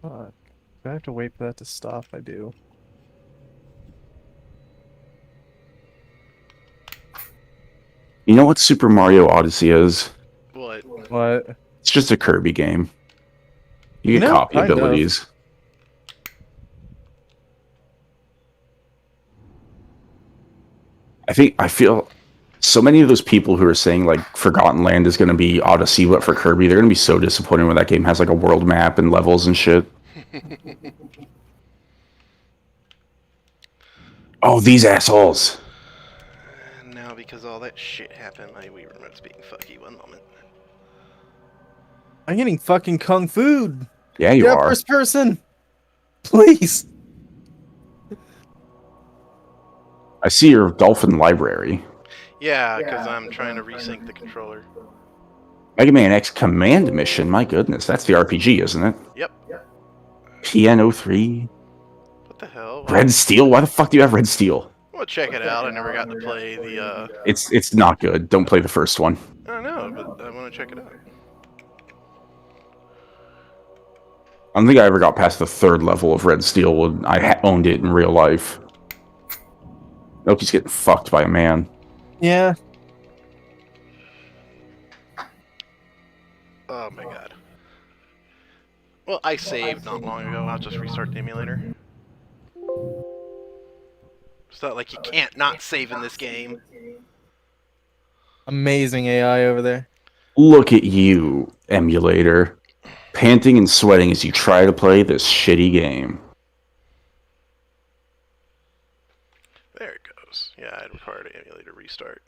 Fuck. Do I have to wait for that to stop? I do. You know what Super Mario Odyssey is? What? What? It's just a Kirby game. You You get know, copy kind of. abilities. I feel so many of those people who are saying like Forgotten Land is going to be Odyssey, but for Kirby, they're going to be so disappointed when that game has like a world map and levels and shit. Oh, these assholes! And now, because all that shit happened, my Wii remote's being fucky. One moment. I'm getting fucking kung fu. Yeah, you Get are. first person, please. I see your dolphin library. Yeah, because I'm trying to resync the controller. Mega Man X Command Mission. My goodness, that's the RPG, isn't it? Yep. Piano 3. What the hell? Red Steel? Why the fuck do you have Red Steel? Well, check it out. I never got to play the, It's not good. Don't play the first one. I don't know, but I want to check it out. I don't think I ever got past the third level of Red Steel when I owned it in real life. Loki's getting fucked by a man. Yeah. Oh my god. Well, I saved not long ago. I'll just restart the emulator. It's not like you can't not save in this game. Amazing AI over there. Look at you, emulator. Panting and sweating as you try to play this shitty game. There it goes. Yeah, I'd require an emulator restart.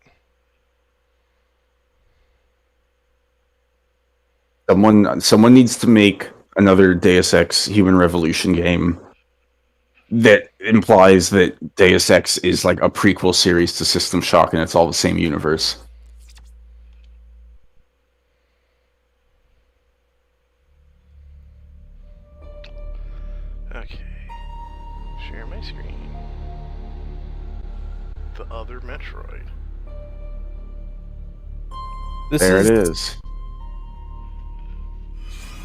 Someone needs to make another Deus Ex Human Revolution game that implies that Deus Ex is like a prequel series to System Shock and it's all the same universe. Okay. Share my screen. The other Metroid. This There is it is.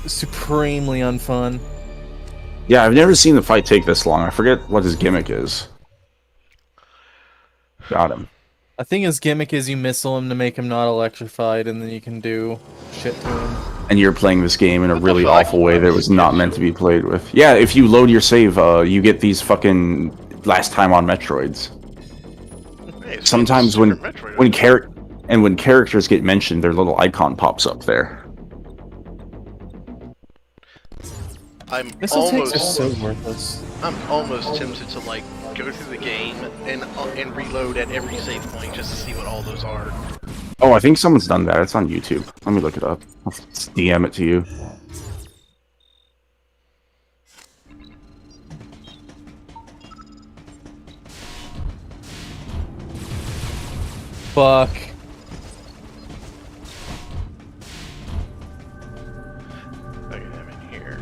supremely unfun. Yeah, I've never seen the fight take this long. I forget what his gimmick is. Got him. I think his gimmick is you missile him to make him not electrified, and then you can do shit to him. And you're playing this game in a What the really fuck? awful way that was not meant to be played with. Yeah, if you load your save, you get these fucking last time on Metroids. Hey, it's Sometimes Super when Metroid. when characters get mentioned, their little icon pops up there. I'm Missile takes are almost, so worthless. I'm almost tempted to like go through the game and reload at every save point just to see what all those are. Oh, I think someone's done that. It's on YouTube. Let me look it up. I'll DM it to you. Fuck. Okay, I'm in here.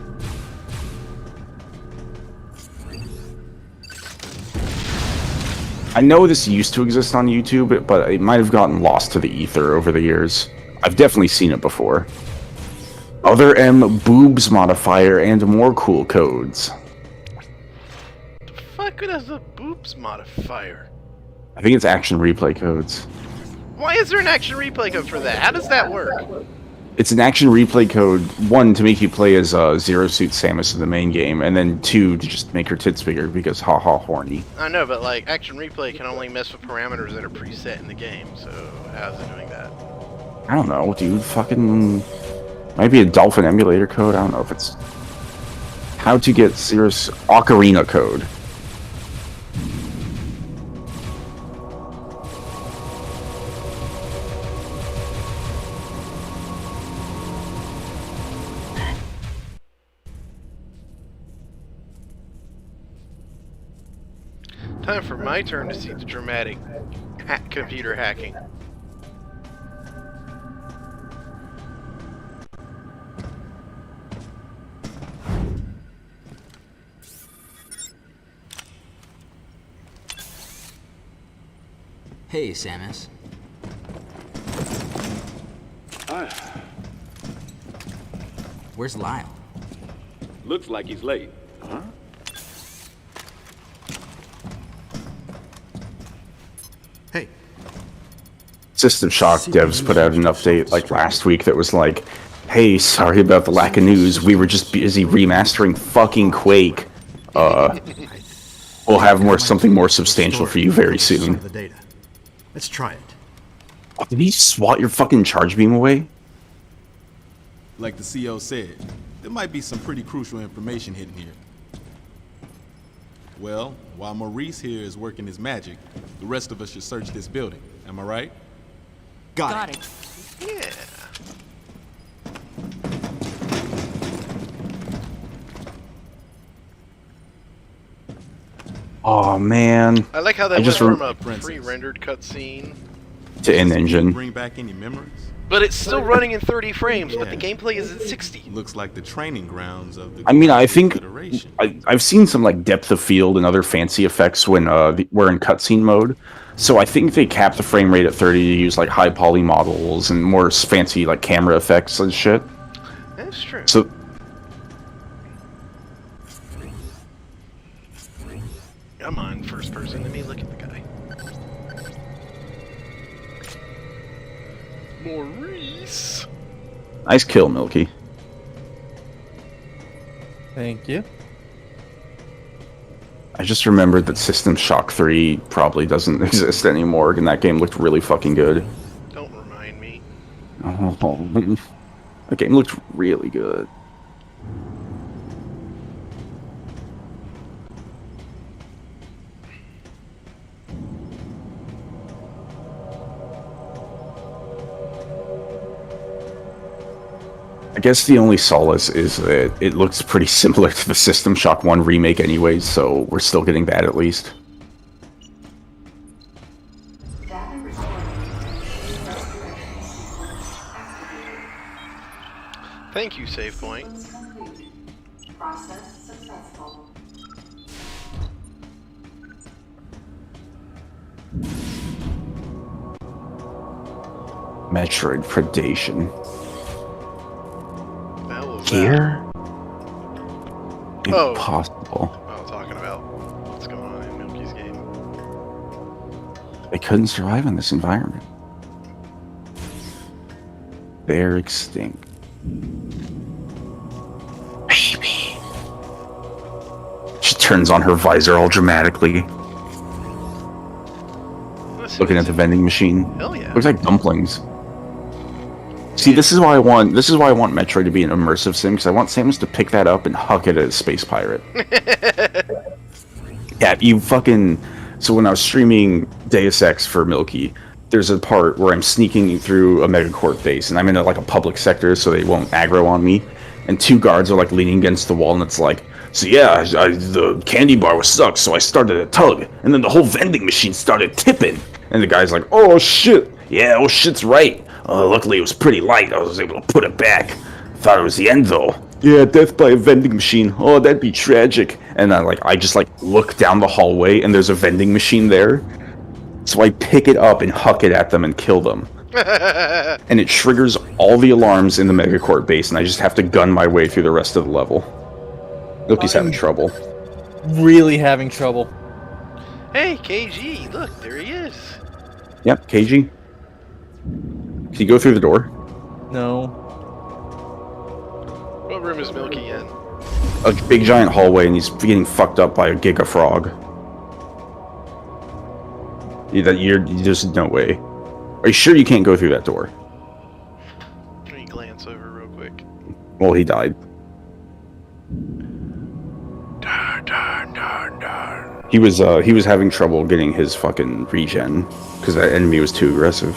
I know this used to exist on YouTube, but it might have gotten lost to the ether over the years. I've definitely seen it before. Other M boobs modifier and more cool codes. The fuck is a boobs modifier? I think it's action replay codes. Why is there an action replay code for that? How does that work? It's an action replay code, one, to make you play as Zero Suit Samus in the main game, and then two, to just make her tits bigger because haha horny. I know, but like action replay can only mess with parameters that are preset in the game, so how's it doing that? I don't know, dude. Fucking... Might be a Dolphin emulator code. I don't know if it's... How to get Ocarina code. Time for my turn to see the dramatic computer hacking. Hey, Samus. Where's Lyle? Looks like he's late. Huh? Hey, System Shock devs put out an update like last week that was like, hey, sorry about the lack of news. We were just busy remastering fucking Quake. We'll have something more substantial for you very soon. The data. Let's try it. Oh, did he swat your fucking charge beam away? Like the CO said, there might be some pretty crucial information hidden here. Well, while Maurice here is working his magic, the rest of us should search this building. Am I right? Got it. Yeah. Oh man. I like how that I went just from a Princess. pre-rendered cutscene, To in-engine. Bring back any memories? but it's still running in 30 frames, but the gameplay is at 60. Looks like the training grounds of the I mean, I think Federation. I've seen some like depth of field and other fancy effects when we're in cutscene mode. So I think they cap the frame rate at 30 to use like high poly models and more fancy like camera effects and shit. That's true. So Come on, first person. Let me look at the guy. Maurice. nice kill, Milky. Thank you. I just remembered that System Shock 3 probably doesn't exist anymore, and that game looked really fucking good. Don't remind me. Oh, that game looked really good. I guess the only solace is that it looks pretty similar to the System Shock 1 remake anyways, so we're still getting that at least. Thank you, save point. Process successful. Metroid Predation. The hell was Here? Oh. Impossible. that? Oh, talking about what's going on in Milky's game. They couldn't survive in this environment. They're extinct. Baby. She turns on her visor all dramatically, Let's see looking at what's the vending machine. Hell yeah. Looks like dumplings. See, this is why I want Metroid to be an immersive sim, because I want Samus to pick that up and huck it at a space pirate. Yeah, you fucking. So when I was streaming Deus Ex for Milky, there's a part where I'm sneaking through a megacorp base, and I'm in a public sector, so they won't aggro on me. And two guards are like leaning against the wall, and it's like, so yeah, the candy bar was stuck, so I started a tug, and then the whole vending machine started tipping. And the guy's like, oh shit, yeah, oh shit's right. Luckily it was pretty light, I was able to put it back. Thought it was the end though. Yeah, death by a vending machine. Oh, that'd be tragic. And I just look down the hallway, and there's a vending machine there. So I pick it up and huck it at them and kill them. And it triggers all the alarms in the megacorp base, and I just have to gun my way through the rest of the level. Loki's having trouble. Really having trouble. Hey, KG, look, there he is. Yep, KG. Can you go through the door? No. What room is Milky in? A big giant hallway, and he's getting fucked up by a giga frog. You're just no way. Are you sure you can't go through that door? Let me glance over real quick. Well, he died. Darn, darn, darn, darn. He was having trouble getting his fucking regen because that enemy was too aggressive.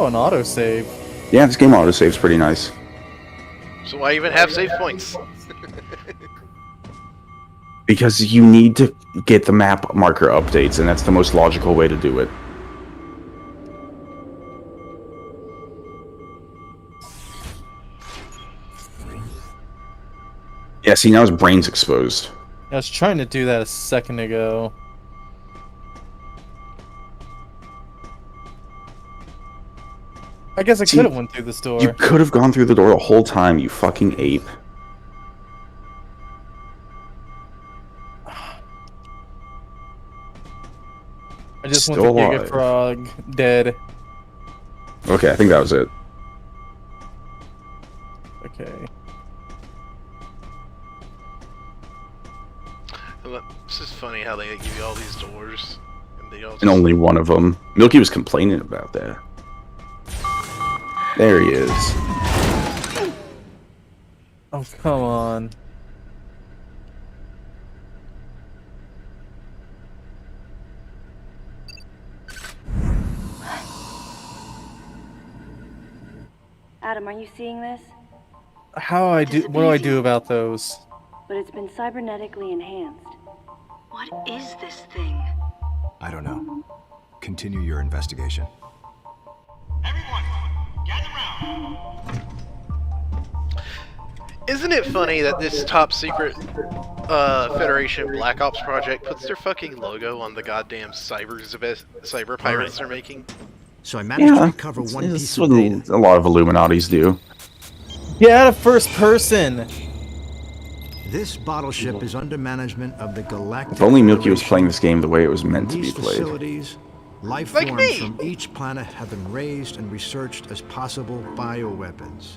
Oh, an autosave. Yeah, this game autosaves pretty nice. So why even have save points? Because you need to get the map marker updates, and that's the most logical way to do it. Yeah, see, now his brain's exposed. I was trying to do that a second ago. I guess I See, could have went through this door. You could have gone through the door the whole time, you fucking ape. I just Still want the alive. Giga Frog dead. Okay, I think that was it. Okay. This is funny how they give you all these doors, and they all just... And only one of them. Milky was complaining about that. There he is. Oh, come on. Adam, are you seeing this? What do I do about those? But it's been cybernetically enhanced. What is this thing? I don't know. Continue your investigation. Isn't it funny that this top secret Federation Black Ops project puts their fucking logo on the goddamn cyber pirates they're making? So I managed to Yeah, recover one it's piece what of data. a lot of Illuminatis do. Get out of first person! This bottle ship is under management of the Galactic If only Milky was Federation. playing this game the way it was meant to be These played. facilities, life Like forms me. from each planet have been raised and researched as possible bioweapons.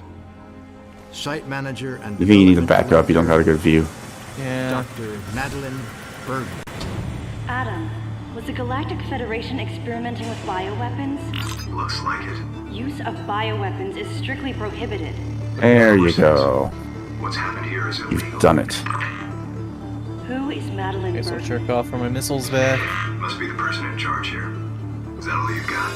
Site manager and If you need to development back up, you don't got a good view. Yeah. Dr. Madeline Bergman. Adam, was the Galactic Federation experimenting with bioweapons? Looks like it. Use of bioweapons is strictly prohibited. There you go. What's happened here is illegal. You've done it. Who is Madeline Guess I'll Bergman? jerk off for my missiles back. Must be the person in charge here. Is that all you got?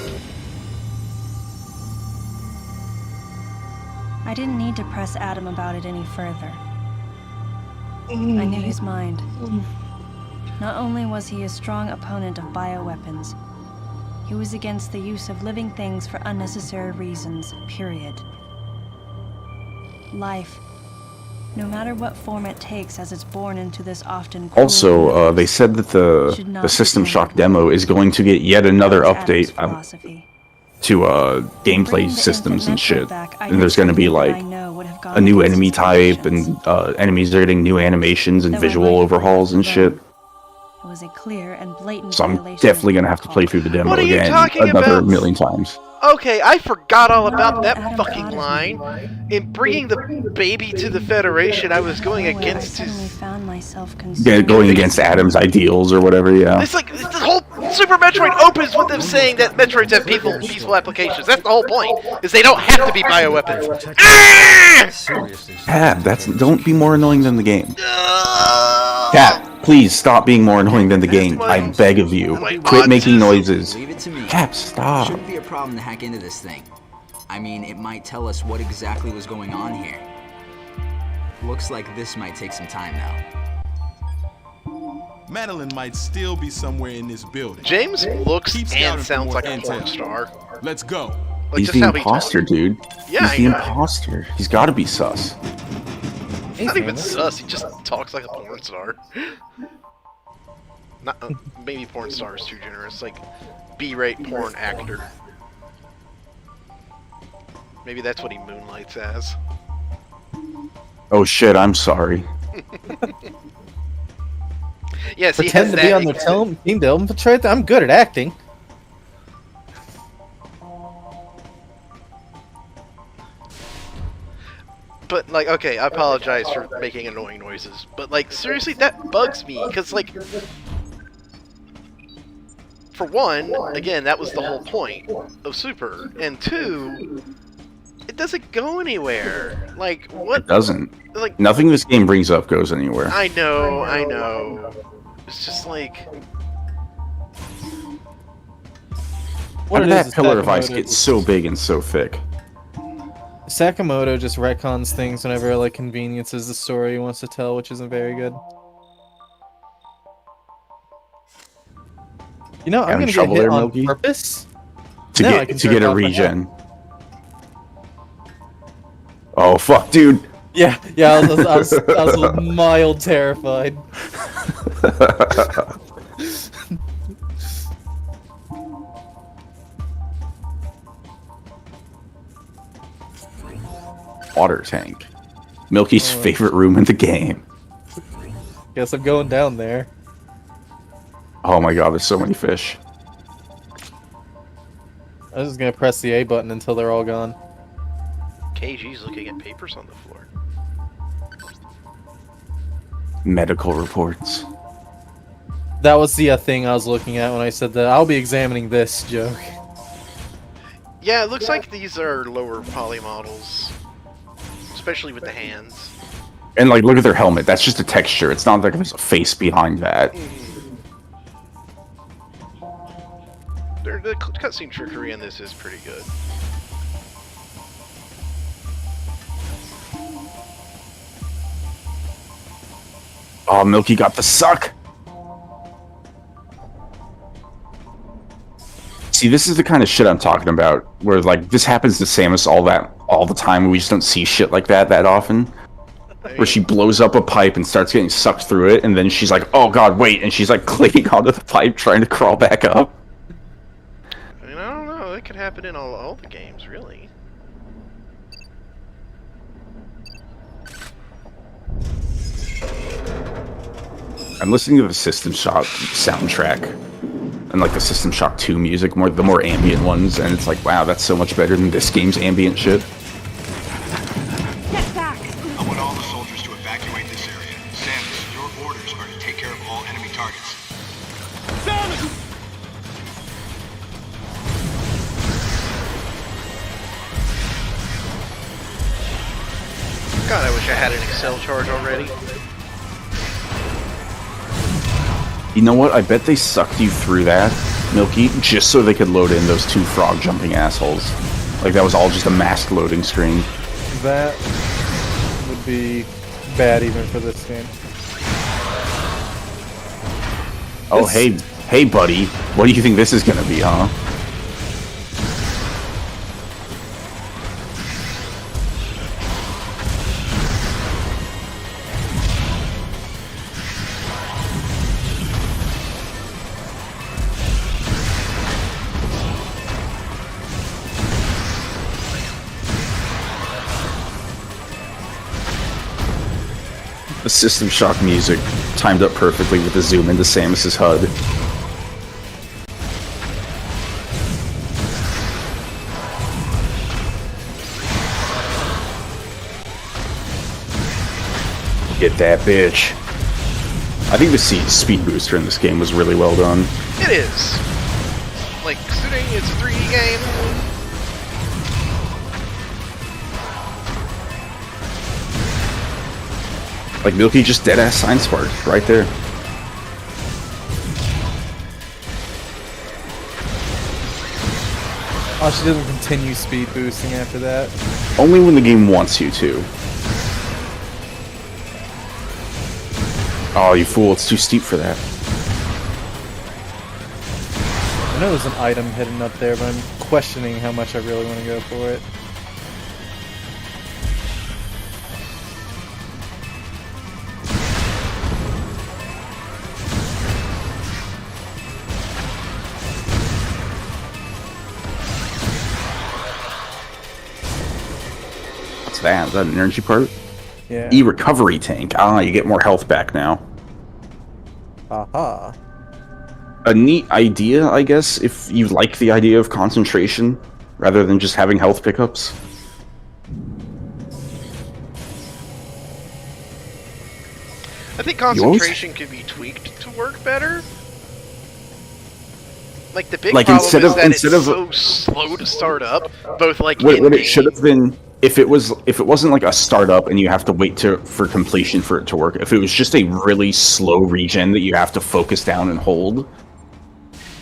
I didn't need to press Adam about it any further. I knew his mind. Not only was he a strong opponent of bioweapons, he was against the use of living things for unnecessary reasons, period. Life, no matter what form it takes as it's born into this often cruel Also, universe, they said that should the not System be Shock handled demo is going to get yet another Adam's update philosophy. to gameplay Bringing the systems and infant shit. Metro back, I And there's going to be knew what like I know would have gone a new against enemy his type, convictions. and enemies are getting new animations and That were visual right overhauls and for shit. them. It was a clear and blatant So I'm violation definitely of going to have to play through the demo What are you again talking another about? million times. Okay, I forgot all about that Adam fucking caught his line. mind. In bringing the baby to the Federation, I was going Nowhere, against I suddenly his... found myself Yeah, consumed. going against Adam's ideals or whatever, yeah. It's like, the whole Super Metroid opens with them saying that Metroids have peaceful applications. That's the whole point, is they don't have to be bioweapons. Ah! Tab, don't be more annoying than the game. Cap, please stop being more annoying than the game. I beg of you. Quit making noises. Leave it to me. Cap, stop. Shouldn't be a problem to hack into this thing. I mean, it might tell us what exactly was going on here. Looks like this might take some time now. Madeline might still be somewhere in this building. James looks Keep and scouting for sounds more like a intel. porn star. Let's go. Like, He's just the how he imposter, talks. dude. Yeah, He's the I know. imposter. He's got to be sus. He's not even sus, he just talks like a porn star. Not, maybe porn star is too generous, like B-rate porn actor. Maybe that's what he moonlights as. Oh shit, I'm sorry. Yes, he Pretend has to that be on their team to infiltrate. I'm good at acting. But, like, okay, I apologize for making annoying noises, but, like, seriously, that bugs me, because, like, for one, again, that was the whole point of Super, and two, it doesn't go anywhere. Like, what? It doesn't. Like, Nothing this game brings up goes anywhere. I know. It's just like, How did it that is pillar of ice Sakamoto get just- so big and so thick? Sakamoto just retcons things whenever it, like, conveniences the story he wants to tell, which isn't very good. You know, I'm Having gonna get trouble hit there, on Milky? purpose. To No, I get can to get jerk a off my regen. Oh fuck, dude. Yeah, I was a mild terrified. water tank. Milky's favorite room in the game. Guess I'm going down there. Oh my god, there's so many fish. I'm just gonna press the A button until they're all gone. KG's looking at papers on the floor. Medical reports. That was the thing I was looking at when I said that I'll be examining this joke. Yeah, it looks like these are lower poly models. Especially with the hands. And like, look at their helmet. That's just a texture. It's not like there's a face behind that. The cutscene trickery in this is pretty good. Oh, Milky got the suck. See, this is the kind of shit I'm talking about, where like this happens to Samus all the time, and we just don't see shit like that often. Where she blows up a pipe and starts getting sucked through it, and then she's like, "Oh god, wait!" and she's like clicking onto the pipe, trying to crawl back up. I mean, I don't know. It could happen in all the games, really. I'm listening to the System Shock soundtrack and like the System Shock 2 music, the more ambient ones, and it's like, wow, that's so much better than this game's ambient shit. Get back! I want all the soldiers to evacuate this area. Samus, your orders are to take care of all enemy targets. Samus! God, I wish I had an Excel charge already. You know what? I bet they sucked you through that, Milky, just so they could load in those 2 frog jumping assholes. Like that was all just a masked loading screen. That would be bad even for this game. Oh, hey, buddy. What do you think this is gonna be, huh? The System Shock music timed up perfectly with the zoom into Samus's HUD. Get that bitch. I think the speed booster in this game was really well done. It is. Like, considering it's a 3D game. Like Milky just deadass Sign Spark right there. Oh, she doesn't continue speed boosting after that. Only when the game wants you to. Oh, you fool, it's too steep for that. I know there's an item hidden up there, but I'm questioning how much I really want to go for it. What's that? Is that an energy part? Yeah. E-recovery tank. Ah, you get more health back now. Aha. A neat idea, I guess, if you like the idea of concentration, rather than just having health pickups. I think concentration could be tweaked to work better. Like, the big problem is that it's so slow to start up, both like what it should have been, if it wasn't like a startup and you have to wait for completion for it to work, if it was just a really slow regen that you have to focus down and hold,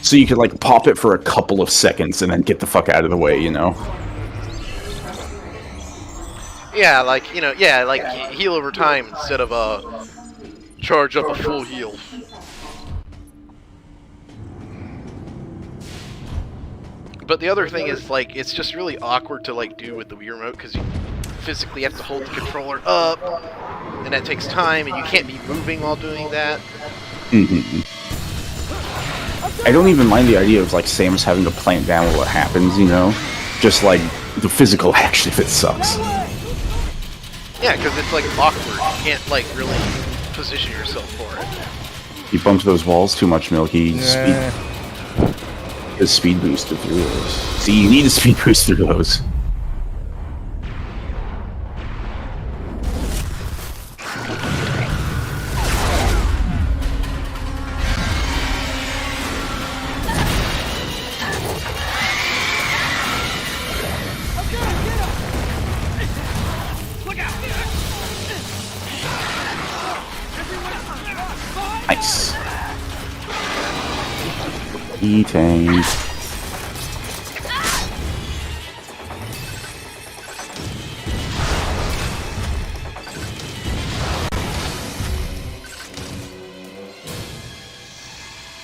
so you could like pop it for a couple of seconds and then get the fuck out of the way, you know? Yeah, like, you know, yeah, like heal over time instead of charge up a full heal. But the other thing is, like, it's just really awkward to, like, do with the Wii Remote, because you physically have to hold the controller up, and that takes time, and you can't be moving while doing that. Mm-hmm. I don't even mind the idea of, like, Samus having to plan down what happens, you know? Just, like, the physical action if it sucks. Yeah, because it's like awkward. You can't like really position yourself for it. You bumped those walls too much, Milky. Nah. The speed booster through those. See, you need a speed boost through those. Nice. E-tank.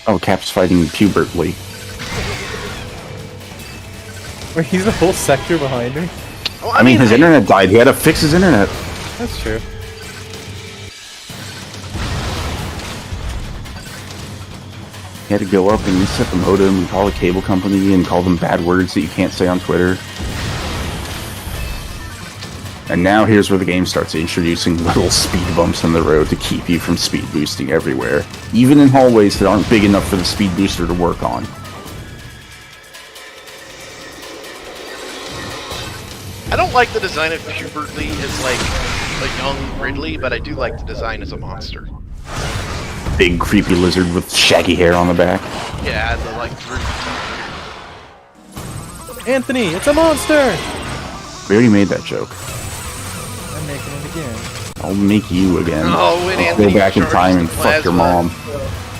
Oh, Cap's fighting pubertly. Wait, he's a whole sector behind me? Oh, I mean, his internet died. He had to fix his internet. That's true. He had to go up and reset the modem and call a cable company and call them bad words that you can't say on Twitter. And now here's where the game starts introducing little speed bumps in the road to keep you from speed boosting everywhere, even in hallways that aren't big enough for the speed booster to work on. I don't like the design of Pubertly as like a young Ridley, but I do like the design as a monster. Big creepy lizard with shaggy hair on the back. Yeah, the like droopy teeth. Anthony, it's a monster! We already made that joke. I'm making it again. I'll make you again. Oh, when I'll Anthony go back in charges time the and fuck your plasma. mom.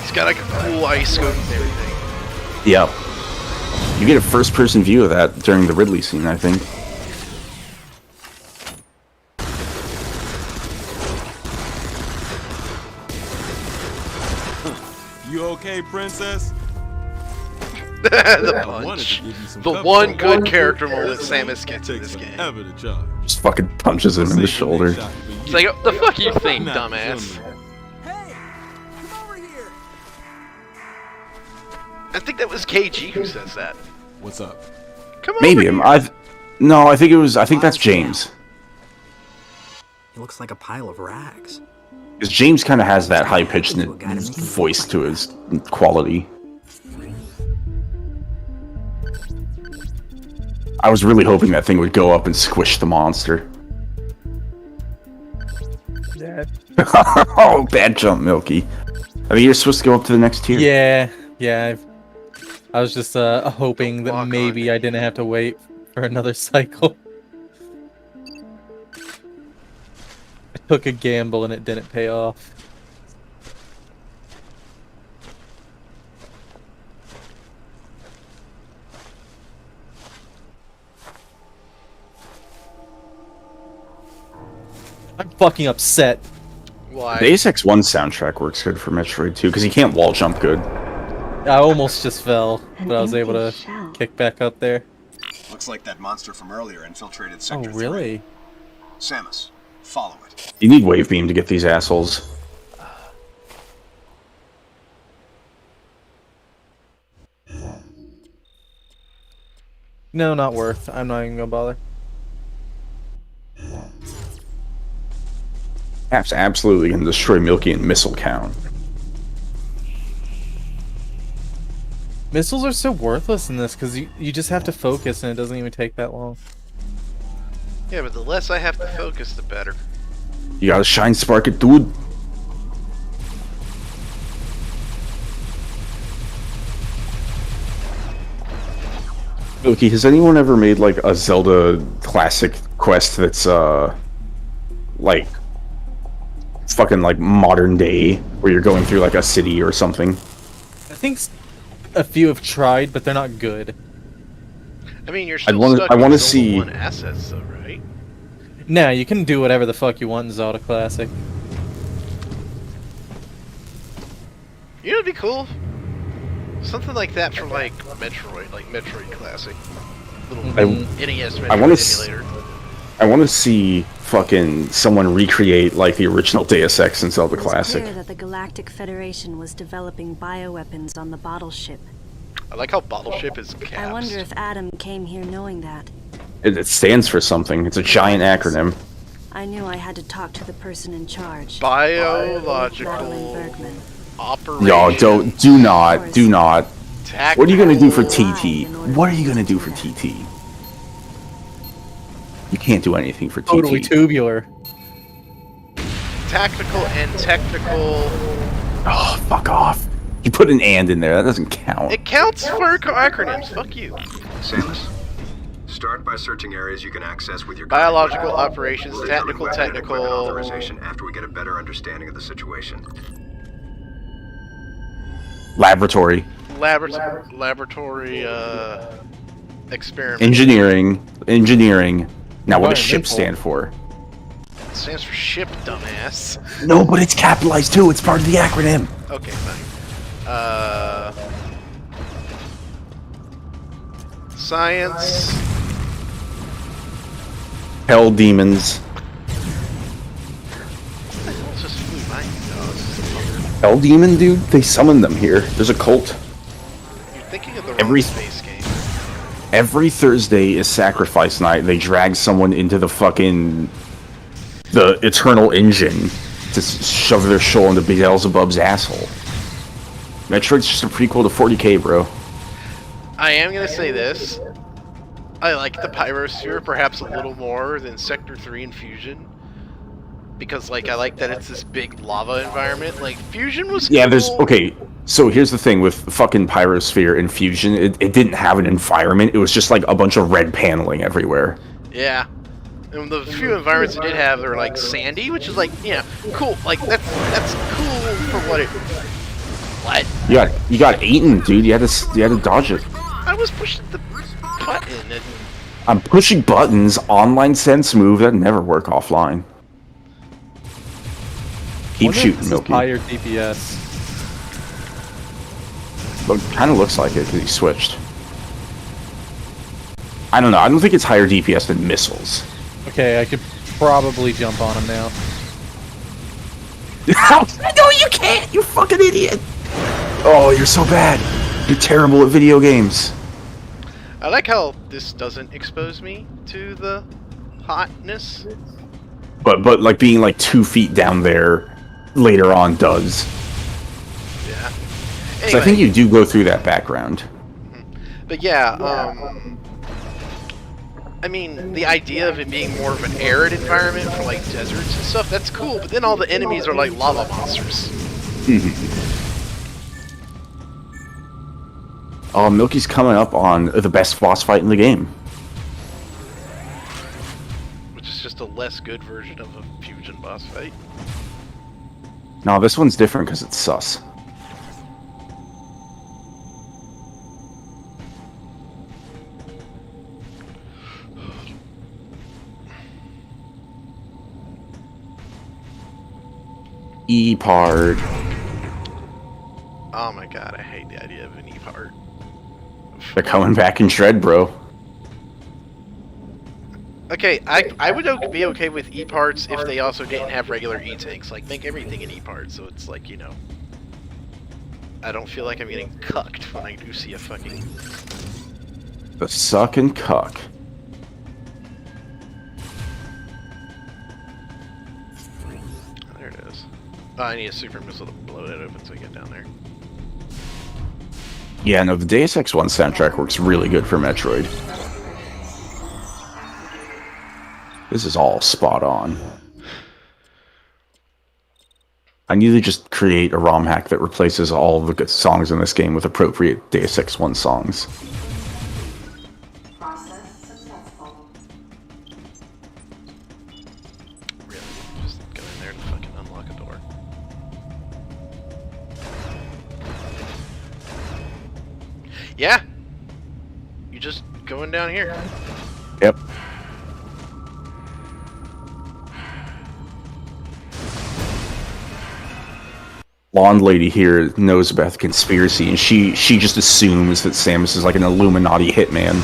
He's got like a cool ice scope and everything. Yep. You get a first-person view of that during the Ridley scene, I think. You okay, princess? The I wanted punch. to give you some The cover. one good character moment Samus gets in Takes this game. forever to charge. Just fucking punches him in the shoulder. It's like, the fuck you think, Not dumbass? gentleman. I think that was KG who says that. What's up? Come on. Maybe him. No, I think it was. I think that's James. He looks like a pile of rags. Because James kind of has that high-pitched voice to his quality. I was really hoping that thing would go up and squish the monster. Yeah. Oh, bad jump, Milky. I mean, you're supposed to go up to the next tier. Yeah. I was just hoping that maybe I didn't have to wait for another cycle. I took a gamble and it didn't pay off. I'm fucking upset. Why? The Deus Ex 1 soundtrack works good for Metroid 2, because you can't wall jump good. I almost just fell, but I was able to kick back up there. Looks like that monster from earlier infiltrated Sector 3. Really? Samus, follow it. You need Wave Beam to get these assholes. No, not worth. I'm not even gonna bother. Cap's absolutely gonna destroy Milky and missile count. Missiles are so worthless in this because you just have to focus and it doesn't even take that long. Yeah, but the less I have to focus, the better. You gotta shine spark it, dude. Milky, has anyone ever made like a Zelda classic quest that's like fucking like modern day where you're going through like a city or something? I think a few have tried, but they're not good. I mean, you're still stuck I with want to Zelda see 1 assets, though, right? Nah, you can do whatever the fuck you want in Zelda Classic. You know, it'd be cool. Something like that for like Metroid, like Metroid Classic. Little NES Metroid emulator. I want to see fucking someone recreate like the original Deus Ex in Zelda It was Classic. clear that the Galactic Federation was developing bioweapons on the bottle ship. I like how Bottle Ship is caps. I wonder if Adam came here knowing that. It stands for something. It's a giant acronym. I knew I had to talk to the person in charge. Biological Madeline Bergman. operation. Y'all do not. Tactical. What are you gonna do for TT? What are you gonna do for TT? You can't do anything for TT. Totally tubular. Tactical and technical. Oh, fuck off. You put an and in there. That doesn't count. It counts for acronyms. Fuck you. Samus, start by searching areas you can access with your Biological operations, We'll determine technical, weapon and equipment technical. authorization after we get a better understanding of the situation. Laboratory. Laboratory, experiment. Engineering. Now, what does SHIP Environmental. stand for? It stands for ship, dumbass. No, but it's capitalized too. It's part of the acronym. Okay, fine. Science. Hell demons. It's just flew by you, though. It's just a fucker. Hell demon, dude? They summoned them here. There's a cult. You're thinking of the wrong Every- space game. Every Thursday is sacrifice night. They drag someone into the eternal engine to shove their soul into Beelzebub's asshole. Metroid's just a prequel to 40K, bro. I am gonna say this. I like the Pyrosphere perhaps a little more than Sector 3 and Fusion. Because, like, I like that it's this big lava environment. Like, Fusion was Yeah, cool. okay. So here's the thing with fucking Pyrosphere and Fusion. It didn't have an environment. It was just like a bunch of red paneling everywhere. Yeah. And the few environments it did have, they were like sandy, which is like, yeah, cool. Like that's cool for what it. What? You got eaten, dude. You had to dodge it. I was pushing the button and I'm pushing buttons. Online sense move that never work offline. Keep Wonder if shooting, this is Milky. higher DPS. But kind of looks like it because he switched. I don't know. I don't think it's higher DPS than missiles. Okay, I could probably jump on him now. No, you can't! You fucking idiot! Oh, you're so bad. You're terrible at video games. I like how this doesn't expose me to the hotness. But like being like 2 feet down there later on does. Yeah. 'Cause I think you do go through that background. But yeah, I mean, the idea of it being more of an arid environment for like deserts and stuff, that's cool, but then all the enemies are like lava monsters. Oh, Milky's coming up on the best boss fight in the game. Which is just a less good version of a Fusion boss fight. No, this one's different because it's sus. E-part. Oh my god, I hate the idea of an E-part. They're coming back in shred, bro. Okay, I would be okay with E-parts if they also didn't have regular E-tanks. Like, make everything an E-part, so it's like, you know... I don't feel like I'm getting cucked when I do see a fucking... The suck and cuck. There it is. Oh, I need a super missile to blow that open so I get down there. Yeah, no, the Deus Ex 1 soundtrack works really good for Metroid. This is all spot on. I need to just create a ROM hack that replaces all the good songs in this game with appropriate Deus Ex 1 songs. Really? Just go in there to fucking unlock a door. Yeah! You just going down here. Yep. Blonde lady here knows about the conspiracy, and she just assumes that Samus is like an Illuminati hitman.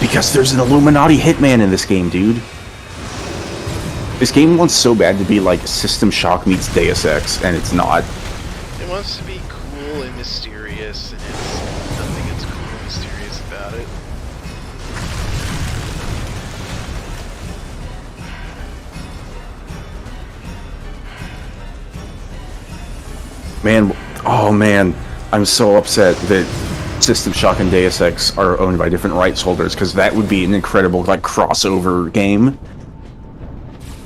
Because there's an Illuminati hitman in this game, dude. This game wants so bad to be like System Shock meets Deus Ex, and it's not. It wants to be cool and mysterious, and it's nothing that's cool and mysterious about it. Man, oh man, I'm so upset that System Shock and Deus Ex are owned by different rights holders, because that would be an incredible, like, crossover game.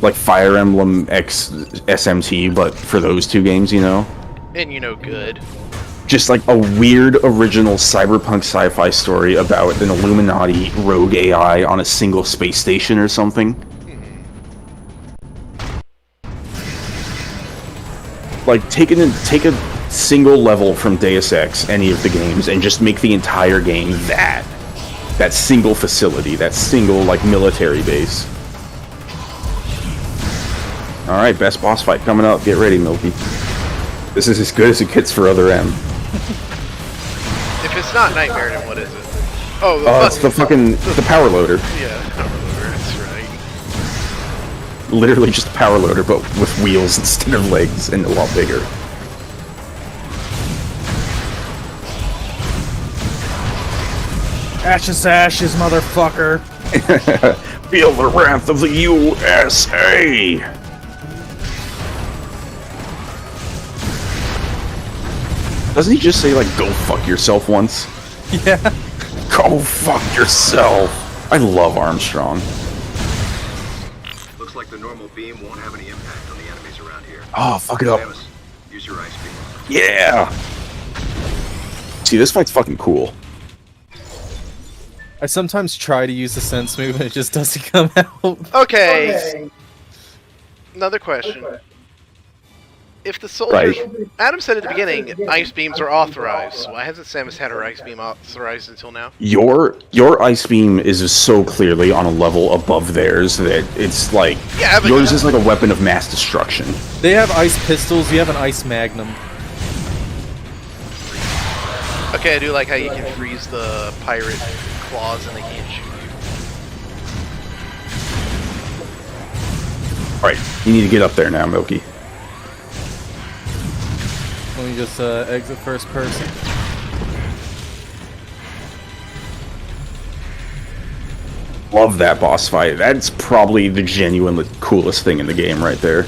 Like Fire Emblem X SMT, but for those two games, you know? And good. Just like a weird original cyberpunk sci-fi story about an Illuminati rogue AI on a single space station or something. Like, take a single level from Deus Ex, any of the games, and just make the entire game that single facility, that single, like, military base. Alright, best boss fight coming up. Get ready, Milky. This is as good as it gets for Other M. If it's not Nightmare, then what is it? Oh, it's the power loader. Yeah, power loader, that's right. Literally just a power loader, but with wheels instead of legs, and a lot bigger. Ashes to ashes, motherfucker. Feel the wrath of the USA! Doesn't he just say, like, go fuck yourself once? Yeah. Go fuck yourself! I love Armstrong. Looks like the normal beam won't have any impact on the enemies around here. Oh, fuck it up. Samus, use your ice beam. Yeah! See, this fight's fucking cool. I sometimes try to use the sense move and it just doesn't come out. Okay. Another question. If the soldiers... Right. Adam said at the beginning, ice beams are authorized. Why hasn't Samus had her ice beam authorized until now? Your ice beam is so clearly on a level above theirs that it's like... Yeah, but yours is like a weapon of mass destruction. They have ice pistols, you have an ice magnum. Okay, I do like how you can freeze the pirate claws and they can't shoot you. Alright, you need to get up there now, Milky. Let me just exit first person. Love that boss fight. That's probably the genuinely coolest thing in the game right there.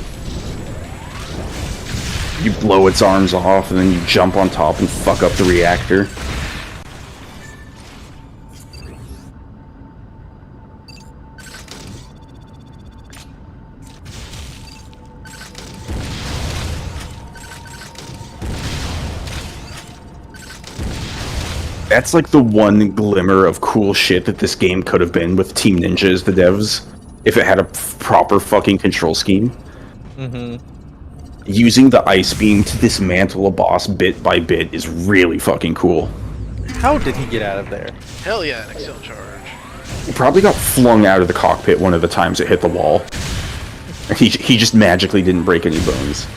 You blow its arms off and then you jump on top and fuck up the reactor. That's like the one glimmer of cool shit that this game could have been with Team Ninja as the devs, if it had a proper fucking control scheme. Mm-hmm. Using the ice beam to dismantle a boss bit by bit is really fucking cool. How did he get out of there? Hell yeah, an Excel charge. He probably got flung out of the cockpit one of the times it hit the wall. He just magically didn't break any bones.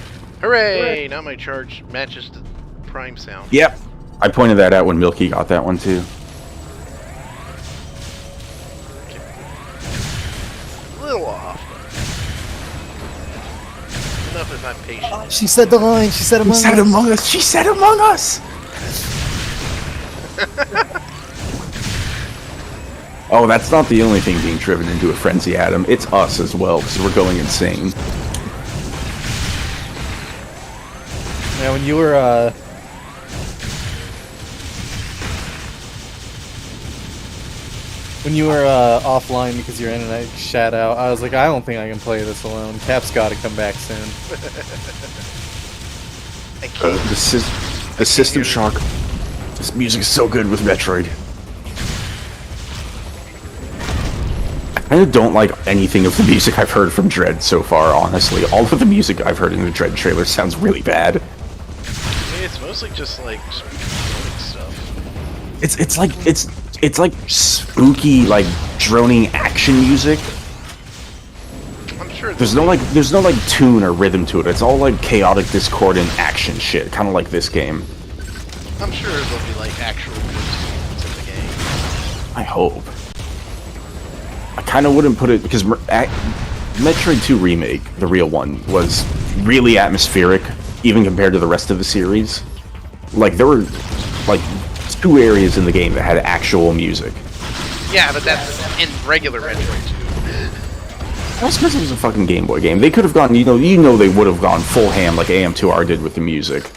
Hooray! Now my charge matches the prime sound. Yep. I pointed that out when Milky got that one too. A little off, but enough if I'm patient. She said the line, she said among us. She said among us! Oh, that's not the only thing being driven into a frenzy, Adam. It's us as well, because we're going insane. Yeah, when you were, offline because your internet shat out, I was like, I don't think I can play this alone. Cap's gotta come back soon. The System Shock. This music is so good with Metroid. I kind of don't like anything of the music I've heard from Dread so far, honestly. All of the music I've heard in the Dread trailer sounds really bad. I mean, it's mostly just like spooky stuff. It's like spooky, like droning action music. I'm sure There's no like tune or rhythm to it. It's all like chaotic, discordant action shit, kind of like this game. I'm sure there'll be like actual good scenes in the game. I hope. I kind of wouldn't put it because Metroid 2 Remake, the real one, was really atmospheric, even compared to the rest of the series. Like there were like 2 areas in the game that had actual music. Yeah, but that's in regular Metroid 2. That's because it was a fucking Game Boy game. They could have gone, you know, they would have gone full ham like AM2R did with the music.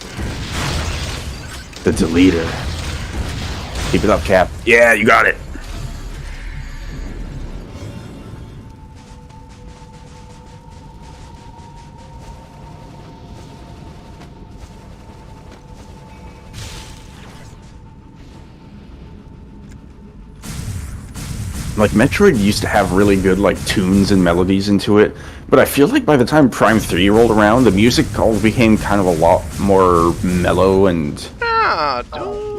The deleter. Keep it up, Cap. Yeah, you got it. Like, Metroid used to have really good, like, tunes and melodies into it, but I feel like by the time Prime 3 rolled around, the music all became kind of a lot more mellow and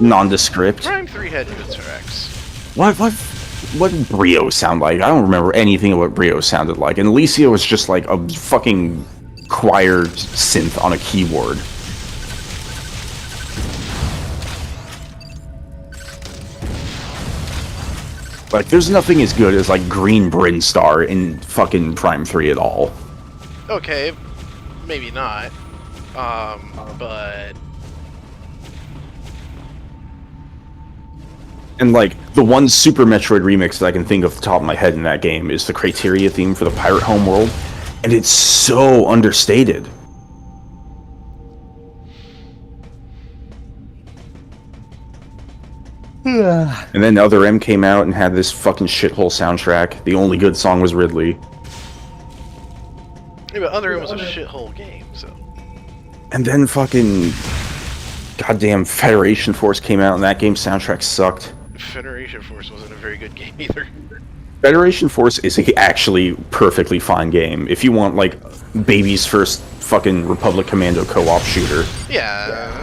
nondescript. Prime 3 had good tracks. What did Brio sound like? I don't remember anything of what Brio sounded like, and Alicia was just like a fucking choir synth on a keyboard. Like, there's nothing as good as, like, Green Brinstar in fucking Prime 3 at all. Okay, maybe not. But... And, like, the one Super Metroid remix that I can think of off the top of my head in that game is the Criteria theme for the Pirate Homeworld, and it's so understated. And then Other M came out and had this fucking shithole soundtrack. The only good song was Ridley. Yeah, but Other M was a shithole game, so... And then fucking... goddamn Federation Force came out and that game's soundtrack sucked. Federation Force wasn't a very good game either. Federation Force is a actually perfectly fine game. If you want, like, baby's first fucking Republic Commando co-op shooter. Yeah,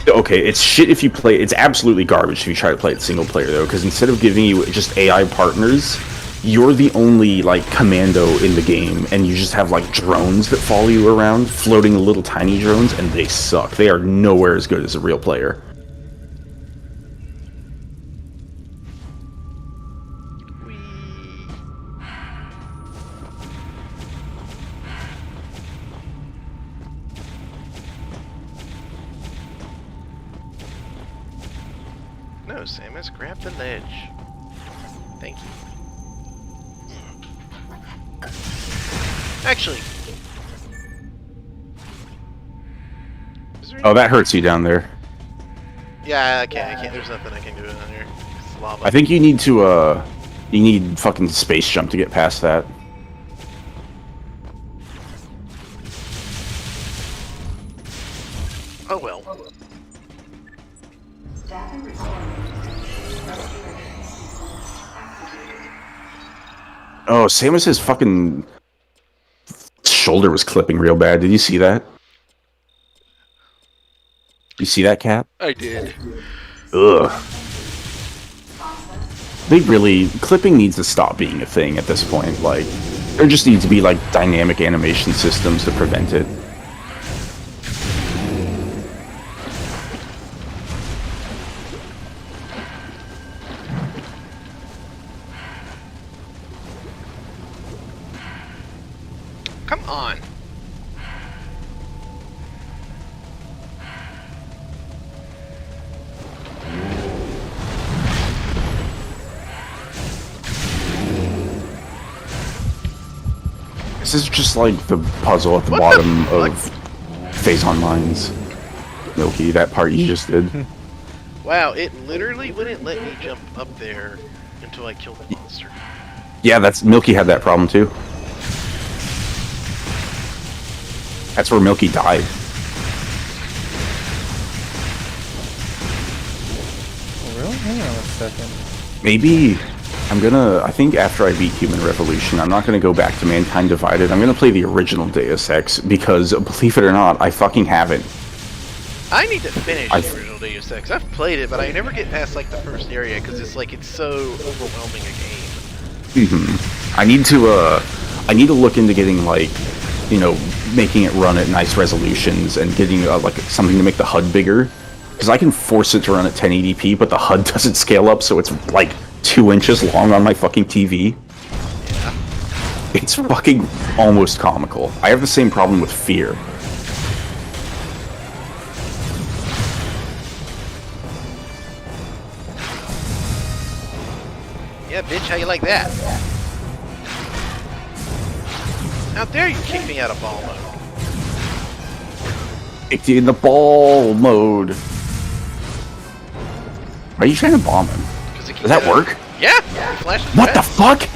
Okay, it's shit if you play... It's absolutely garbage if you try to play it single player, though, because instead of giving you just AI partners, you're the only, like, commando in the game, and you just have, like, drones that follow you around, floating little tiny drones, and they suck. They are nowhere as good as a real player. No, Samus, grab the ledge. Thank you. Actually... Oh, that hurts you down there. Yeah, I can't. There's nothing I can do down here. It's lava. I think you need to, you need fucking space jump to get past that. Oh well. Oh, Samus's fucking shoulder was clipping real bad. Did you see that? You see that, Cap? I did. Ugh. They really... Clipping needs to stop being a thing at this point. Like, there just needs to be, like, dynamic animation systems to prevent it. Come on. This is just like the puzzle at the bottom of Phazon Mines. Milky, that part you just did. Wow, it literally wouldn't let me jump up there until I killed the monster. Yeah, that's Milky had that problem too. That's where Milky died. Oh, really? Hang on a second. Maybe I think after I beat Human Revolution, I'm not gonna go back to Mankind Divided. I'm gonna play the original Deus Ex, because, believe it or not, I fucking haven't. I need to finish the original Deus Ex. I've played it, but I never get past, like, the first area, because it's, like, it's so overwhelming a game. I need to look into getting, like, you know, making it run at nice resolutions and getting, like, something to make the HUD bigger. Because I can force it to run at 1080p, but the HUD doesn't scale up, so it's, like, 2 inches long on my fucking TV. Yeah. It's fucking almost comical. I have the same problem with Fear. Yeah, bitch, how you like that? How dare you kick me out of ball mode? It's in the ball mode. Why are you trying to bomb him? Does that work? Yeah. Flash What the fuck?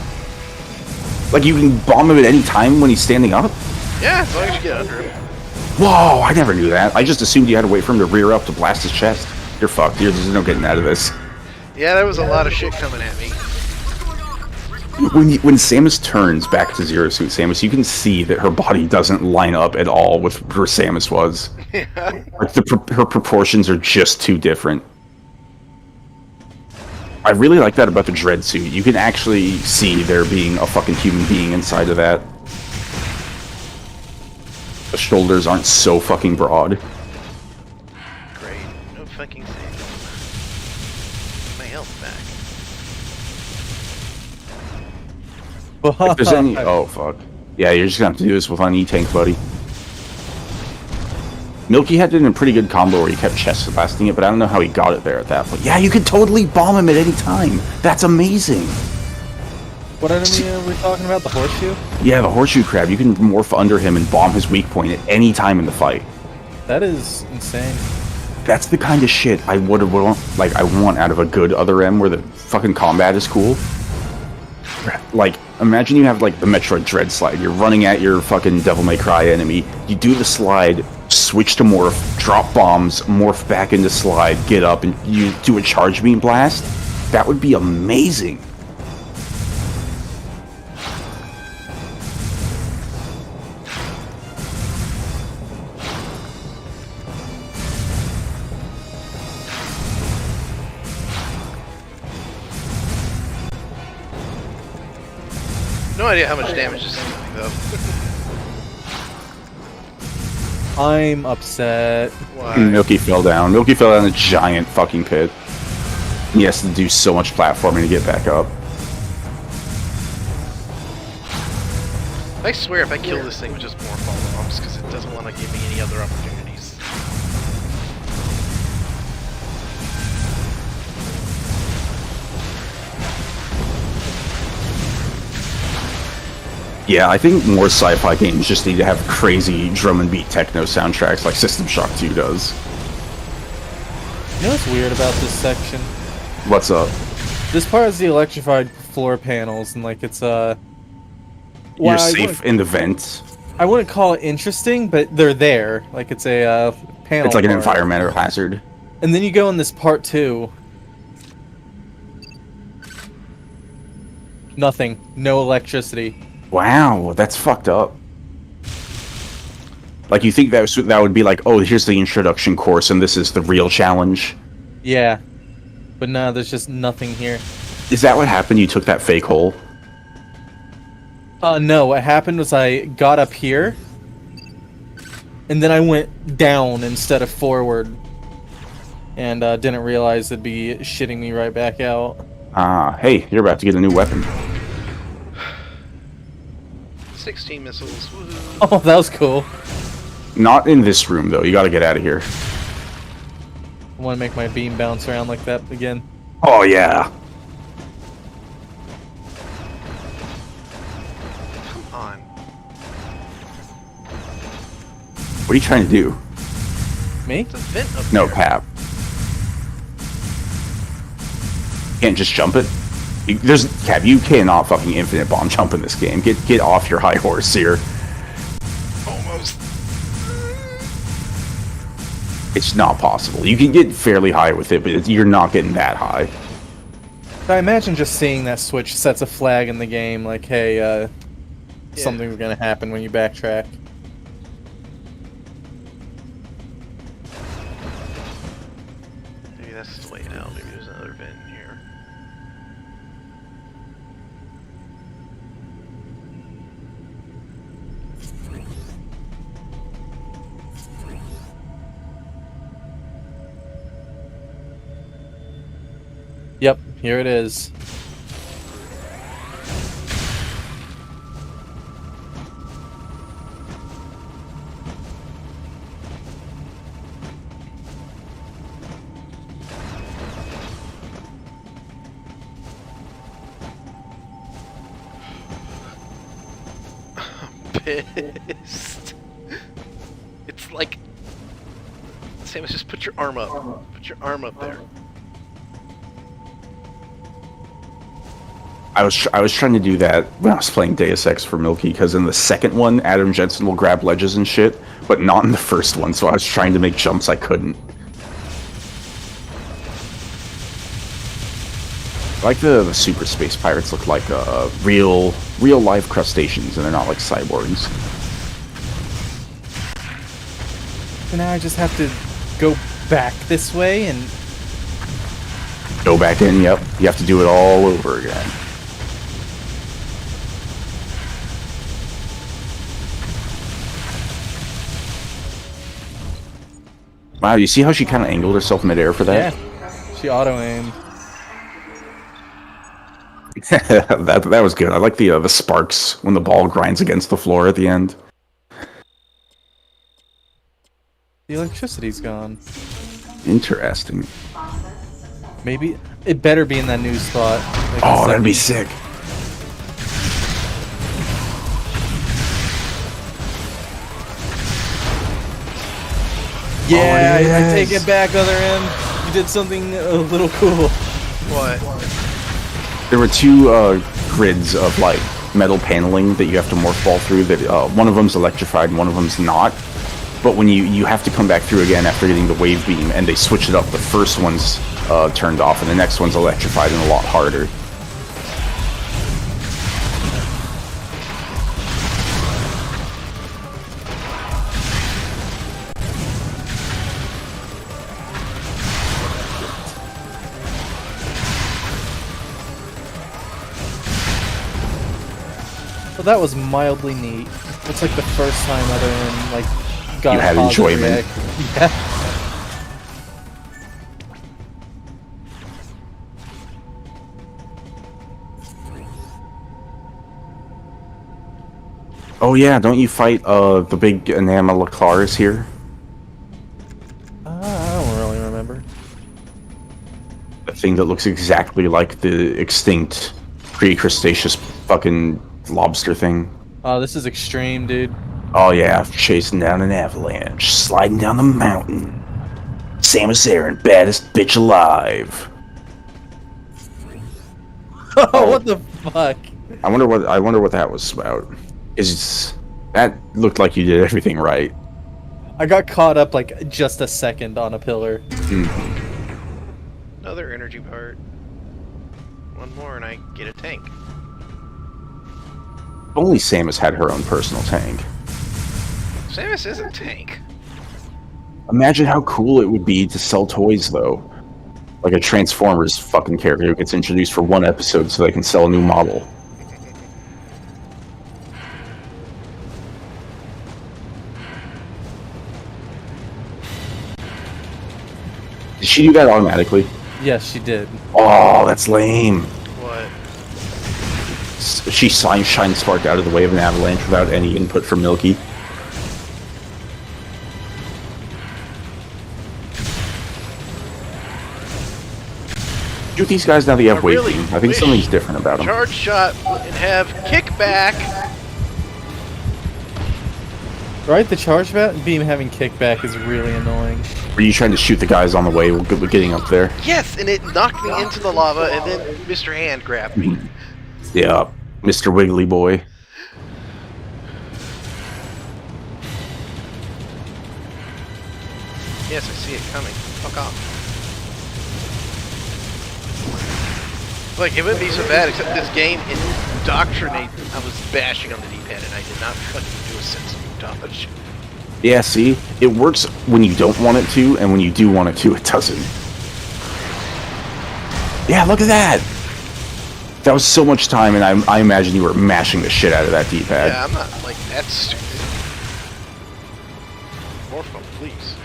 Like you can bomb him at any time when he's standing up? Yeah, as long as you get under him. Whoa, I never knew that. I just assumed you had to wait for him to rear up to blast his chest. You're fucked. There's no getting out of this. Yeah, there was a lot of shit coming at me. When Samus turns back to Zero Suit Samus, you can see that her body doesn't line up at all with where Samus was. Yeah. Like her proportions are just too different. I really like that about the Dread suit. You can actually see there being a fucking human being inside of that. The shoulders aren't so fucking broad. Great. No fucking thing. My health back. If there's any... Oh, fuck. Yeah, you're just gonna have to do this with an E-Tank, buddy. Milky had it in a pretty good combo where he kept chest blasting it, but I don't know how he got it there at that point. Yeah, you can totally bomb him at any time. That's amazing. What enemy are we talking about? The horseshoe? Yeah, the horseshoe crab. You can morph under him and bomb his weak point at any time in the fight. That is insane. That's the kind of shit I would have I want out of a good other M where the fucking combat is cool. Like, imagine you have like the Metroid Dread slide. You're running at your fucking Devil May Cry enemy. You do the slide, switch to morph, drop bombs, morph back into slide, get up, and you do a charge beam blast. That would be amazing. No idea how much damage this is doing, though. I'm upset. Why? Milky fell down. Milky fell down a giant fucking pit. He has to do so much platforming to get back up. I swear if I kill this thing with just more fall bombs, because it doesn't want to give me any other opportunities. Yeah, I think more sci-fi games just need to have crazy drum and beat techno soundtracks like System Shock 2 does. You know what's weird about this section? What's up? This part is the electrified floor panels, and like it's You're well, safe in the vent. I wouldn't call it interesting, but they're there. Like it's a panel. It's like an part. environmental hazard. And then you go in this part 2. Nothing. No electricity. Wow, that's fucked up. Like, you think that would be like, oh, here's the introduction course, and this is the real challenge? Yeah. But no, there's just nothing here. Is that what happened? You took that fake hole? No, what happened was I got up here, and then I went down instead of forward, and didn't realize it'd be shitting me right back out. Hey, you're about to get a new weapon. 16 missiles, woohoo. Oh, that was cool. Not in this room, though. You gotta get out of here. I want to make my beam bounce around like that again. Oh, yeah. Come on. What are you trying to do? Me? It's a vent up No, there. Pap. Can't just jump it? Cap, you cannot fucking infinite bomb jump in this game. Get off your high horse here. Almost. It's not possible. You can get fairly high with it, but you're not getting that high. I imagine just seeing that switch sets a flag in the game, like, hey, something's gonna happen when you backtrack. Maybe that's the way out. Maybe there's another vent in here. Yep, here it is. Pissed. It's like Samus, just put your arm up. Put your arm up there. I was trying to do that when I was playing Deus Ex for Milky, because in the second one, Adam Jensen will grab ledges and shit, but not in the first one, so I was trying to make jumps I couldn't. I like the super space pirates look like real life crustaceans, and they're not like cyborgs. So now I just have to go back this way and... Go back in, yep. You have to do it all over again. Wow, you see how she kind of angled herself midair for that? Yeah, she auto-aimed. that was good. I like the sparks when the ball grinds against the floor at the end. The electricity's gone. Interesting. Maybe it better be in that new spot. Like oh, that'd be sick. Yeah, oh, yes. I take it back, other end. You did something a little cool. What? There were two grids of like metal paneling that you have to morph ball through. That one of them's electrified, and one of them's not. But when you have to come back through again after getting the wave beam, and they switch it up. The first one's turned off, and the next one's electrified and a lot harder. Well, that was mildly neat. It's like the first time other end like got you had enjoyment. Yeah. Oh yeah, don't you fight the big enamel Laclars here? I don't really remember. The thing that looks exactly like the extinct pre-Cretaceous fucking lobster thing. Oh, this is extreme, dude. Oh yeah, chasing down an avalanche, sliding down the mountain. Samus Aran, baddest bitch alive. Oh, what the fuck? I wonder what that was about. That looked like you did everything right. I got caught up like just a second on a pillar. Another energy part. One more and I get a tank. Only Samus had her own personal tank. Samus is a tank. Imagine how cool it would be to sell toys, though. Like a Transformers fucking character who gets introduced for one episode so they can sell a new model. Did she do that automatically? Yes, she did. Oh, that's lame. What? She shine sparked out of the way of an avalanche without any input from Milky. Shoot these guys now that you have wave beam. I think something's different about them. Charge shot and have kickback. Right, the charge beam having kickback is really annoying. Were you trying to shoot the guys on the way getting up there? Yes, and it knocked me into the lava, and then Mr. Hand grabbed me. Yeah, Mr. Wiggly Boy. Yes, I see it coming. Fuck off. Like, it wouldn't be so bad, except this game indoctrinated. I was bashing on the D-pad, and I did not fucking do a sensitive dodge. Yeah, see? It works when you don't want it to, and when you do want it to, it doesn't. Yeah, look at that! That was so much time, and I imagine you were mashing the shit out of that D-pad. Yeah, I'm not, like, that stupid. More fun, please.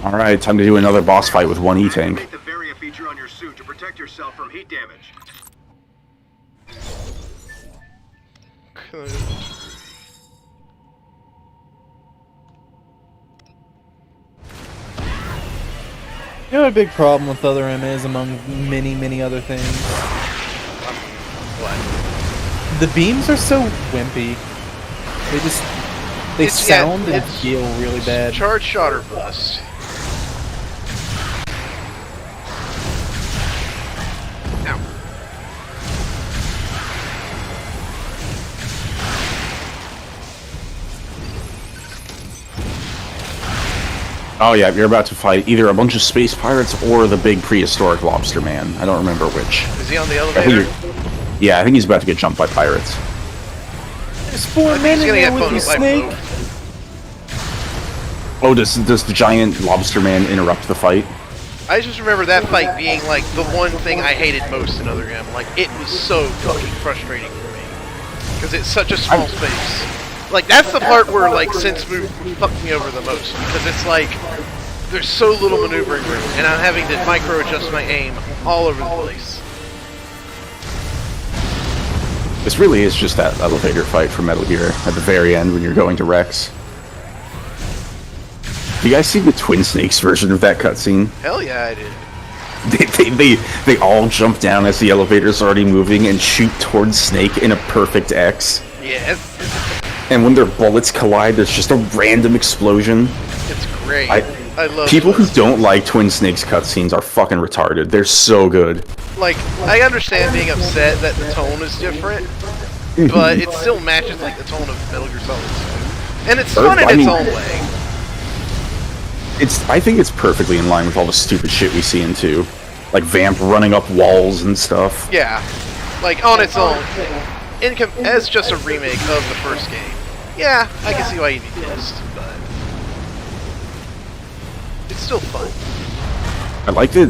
Alright, time to do another boss fight with one E-tank. Activate the Varia feature on your suit to protect yourself from heat damage. You know what a big problem with Other M is, among many, many other things? What? The beams are so wimpy. They sound and feel really bad. Charge shot or bust. Now. Oh yeah, you're about to fight either a bunch of space pirates or the big prehistoric lobster man. I don't remember which. Is he on the elevator? Yeah, I think he's about to get jumped by pirates. There's 4 men in there with you, Snake. Oh, does the giant lobster man interrupt the fight? I just remember that fight being like the one thing I hated most in Other M. Like, it was so fucking frustrating for me. Because it's such a small space. Like, that's the part where, like, Sense Move fucked me over the most. Because it's like, there's so little maneuvering room, and I'm having to micro-adjust my aim all over the place. This really is just that elevator fight from Metal Gear at the very end when you're going to Rex. You guys see the Twin Snakes version of that cutscene? Hell yeah, I did. They all jump down as the elevator's already moving and shoot towards Snake in a perfect X. Yes. And when their bullets collide, there's just a random explosion. It's great. I love people who don't like Twin Snakes cutscenes are fucking retarded. They're so good. Like, I understand being upset that the tone is different, but it still matches like the tone of Metal Gear Solid 2. And it's fun in its own way. I think it's perfectly in line with all the stupid shit we see in 2. Like Vamp running up walls and stuff. Yeah. Like, on its own. As just a remake of the first game. Yeah, I can see why you'd be pissed, but it's still fun. I like that.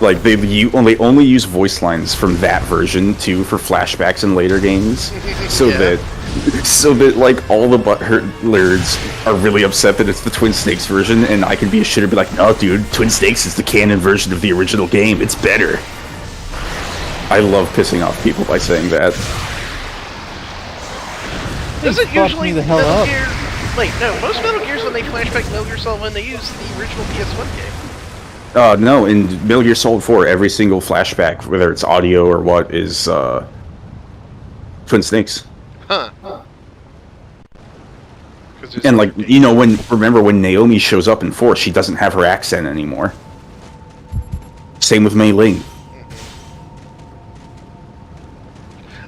Like they only use voice lines from that version too for flashbacks in later games, so that like all the butthurt nerds are really upset that it's the Twin Snakes version, and I can be a shitter and be like, no, dude, Twin Snakes is the canon version of the original game. It's better. I love pissing off people by saying that. Doesn't usually the hell Metal up. Gear... Wait, no, most Metal Gears when they flashback Metal Gear Solid 1, they use the original PS1 game. No, in Metal Gear Solid 4, every single flashback, whether it's audio or what, is Twin Snakes. Huh. And like, you know, remember when Naomi shows up in 4, she doesn't have her accent anymore. Same with Mei Ling.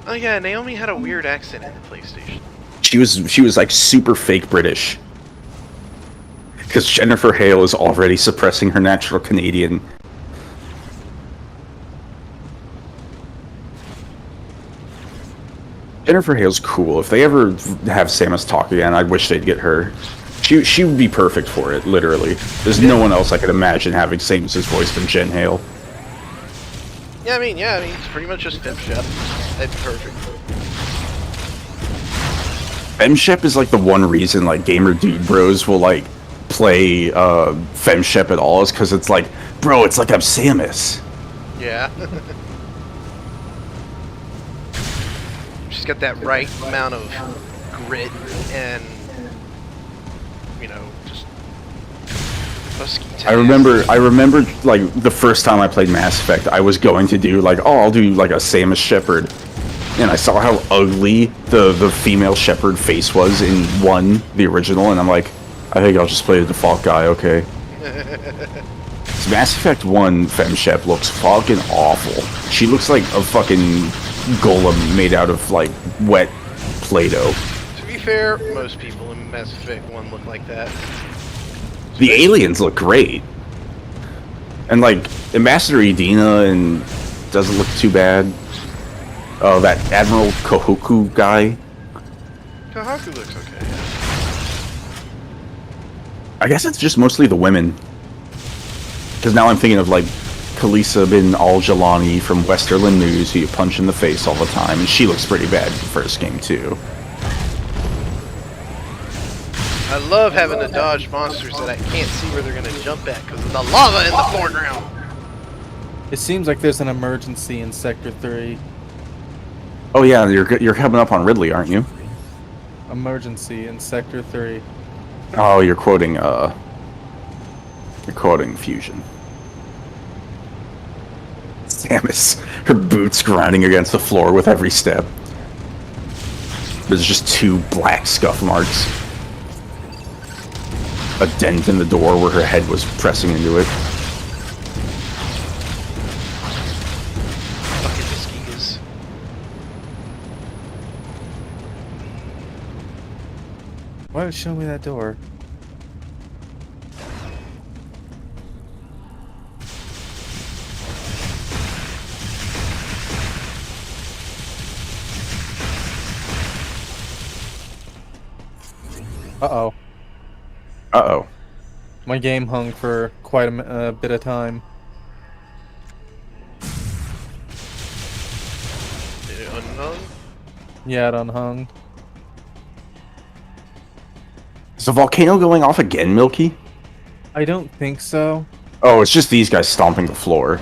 Oh yeah, Naomi had a weird accent in the PlayStation. She was like super fake British. Because Jennifer Hale is already suppressing her natural Canadian. Jennifer Hale's cool. If they ever have Samus talk again, I wish they'd get her. She would be perfect for it, literally. There's no one else I could imagine having Samus's voice than Jen Hale. Yeah, I mean, it's pretty much just FemShep. That'd be perfect. FemShep is like the one reason like gamer dude bros will like play FemShep at all, is because it's like, bro, it's like I'm Samus. Yeah. She's got that right amount of grit and, you know, just husky taste. I remember like the first time I played Mass Effect, I was going to do like, oh, I'll do like a Samus Shepard, and I saw how ugly the female Shepard face was in 1, the original, and I'm like, I think I'll just play the default guy, okay. So Mass Effect 1 FemShep looks fucking awful. She looks like a fucking golem made out of like wet Play-Doh. To be fair, most people in Mass Effect 1 look like that. The aliens look great. And like Ambassador Edina and doesn't look too bad. Oh, that Admiral Kohoku guy. Kohaku looks okay, yeah. I guess it's just mostly the women. Because now I'm thinking of like Kalisa bin Al-Jalani from Westerland News, who you punch in the face all the time, and she looks pretty bad in the first game too. I love having to dodge monsters that I can't see where they're going to jump at because of the lava in the foreground. It seems like there's an emergency in Sector 3. Oh yeah, you're coming up on Ridley, aren't you? Emergency in Sector 3. Oh, you're quoting Fusion. Samus, her boots grinding against the floor with every step. There's just 2 black scuff marks. A dent in the door where her head was pressing into it. Fucking mosquitoes. Why did it show me that door? Uh-oh. Uh-oh. My game hung for quite a bit of time. Did it unhung? Yeah, it unhung. Is the volcano going off again, Milky? I don't think so. Oh, it's just these guys stomping the floor.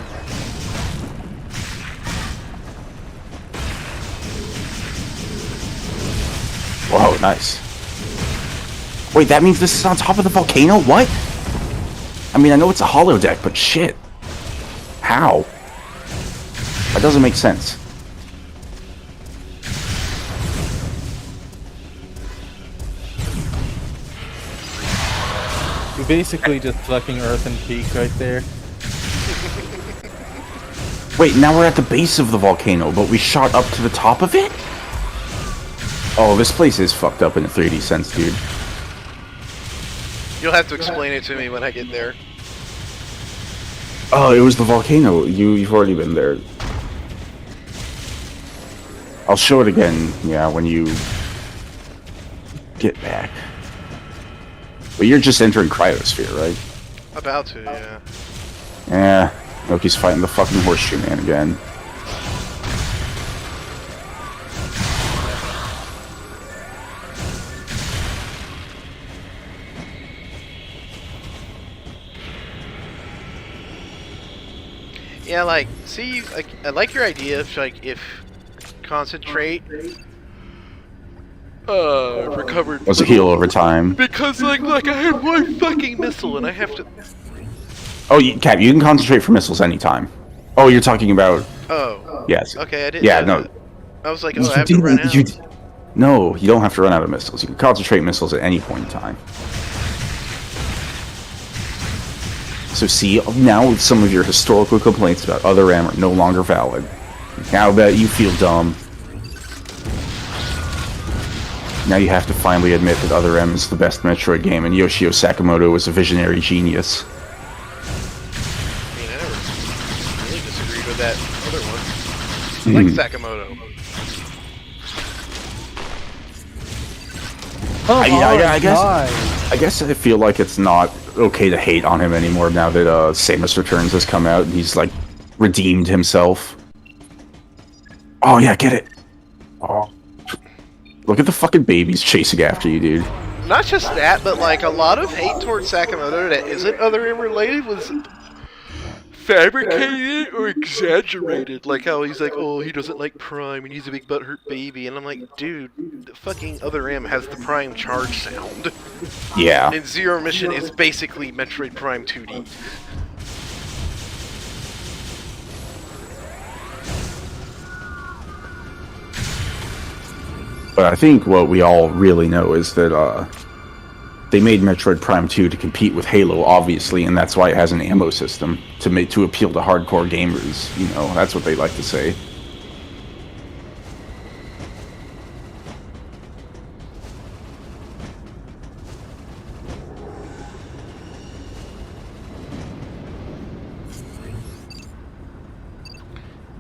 Whoa, nice. Wait, that means this is on top of the volcano? What? I mean, I know it's a holodeck, but shit. How? That doesn't make sense. You're basically just fucking Earth and Peak right there. Wait, now we're at the base of the volcano, but we shot up to the top of it? Oh, this place is fucked up in a 3D sense, dude. You'll have to explain it to me when I get there. Oh, it was the volcano. You've already been there. I'll show it again, yeah, when you get back. But you're just entering Cryosphere, right? About to, yeah. Yeah, Loki's fighting the fucking horseshoe man again. Yeah, like, see, like, I like your idea of, like, if concentrate, recovered. Was a heal over time. Because, like, I have one fucking missile and I have to... Oh, Cap, you can concentrate for missiles anytime. Oh, you're talking about... Oh. Yes. Okay, I didn't Yeah, know no. that. I was like, oh, I have to run out. No, you don't have to run out of missiles. You can concentrate missiles at any point in time. So see, now some of your historical complaints about Other M are no longer valid. Now that you feel dumb, now you have to finally admit that Other M is the best Metroid game and Yoshio Sakamoto is a visionary genius. I mean, I never really disagreed with that other one. I like Sakamoto. Oh, I guess I feel like it's not okay to hate on him anymore now that Samus Returns has come out and he's like redeemed himself. Oh yeah, get it. Oh, look at the fucking babies chasing after you, dude. Not just that, but like a lot of hate towards Sakamoto that isn't Other M related was fabricated or exaggerated. Like how he's like, oh, he doesn't like Prime and he's a big butthurt baby. And I'm like, dude, the fucking Other M has the Prime charge sound. Yeah. And Zero Mission is basically Metroid Prime 2D. But I think what we all really know is that they made Metroid Prime 2 to compete with Halo, obviously, and that's why it has an ammo system to appeal to hardcore gamers. You know, that's what they like to say.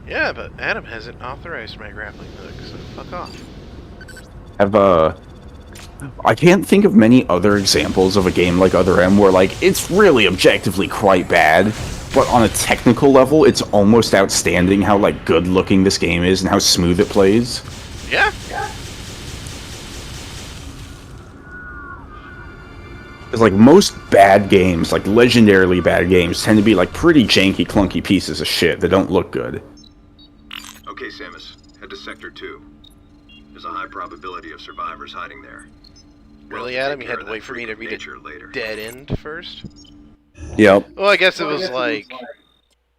Yeah, but Adam hasn't authorized my grappling hook, so fuck off. I can't think of many other examples of a game like Other M where, like, it's really objectively quite bad, but on a technical level, it's almost outstanding how, like, good-looking this game is and how smooth it plays. Yeah. Because, like, most bad games, like, legendarily bad games, tend to be, like, pretty janky, clunky pieces of shit that don't look good. Okay, Samus, head to Sector 2. There's a high probability of survivors hiding there. Really, Adam? You had to wait for me to read a dead end first? Yep. Well, I guess it was like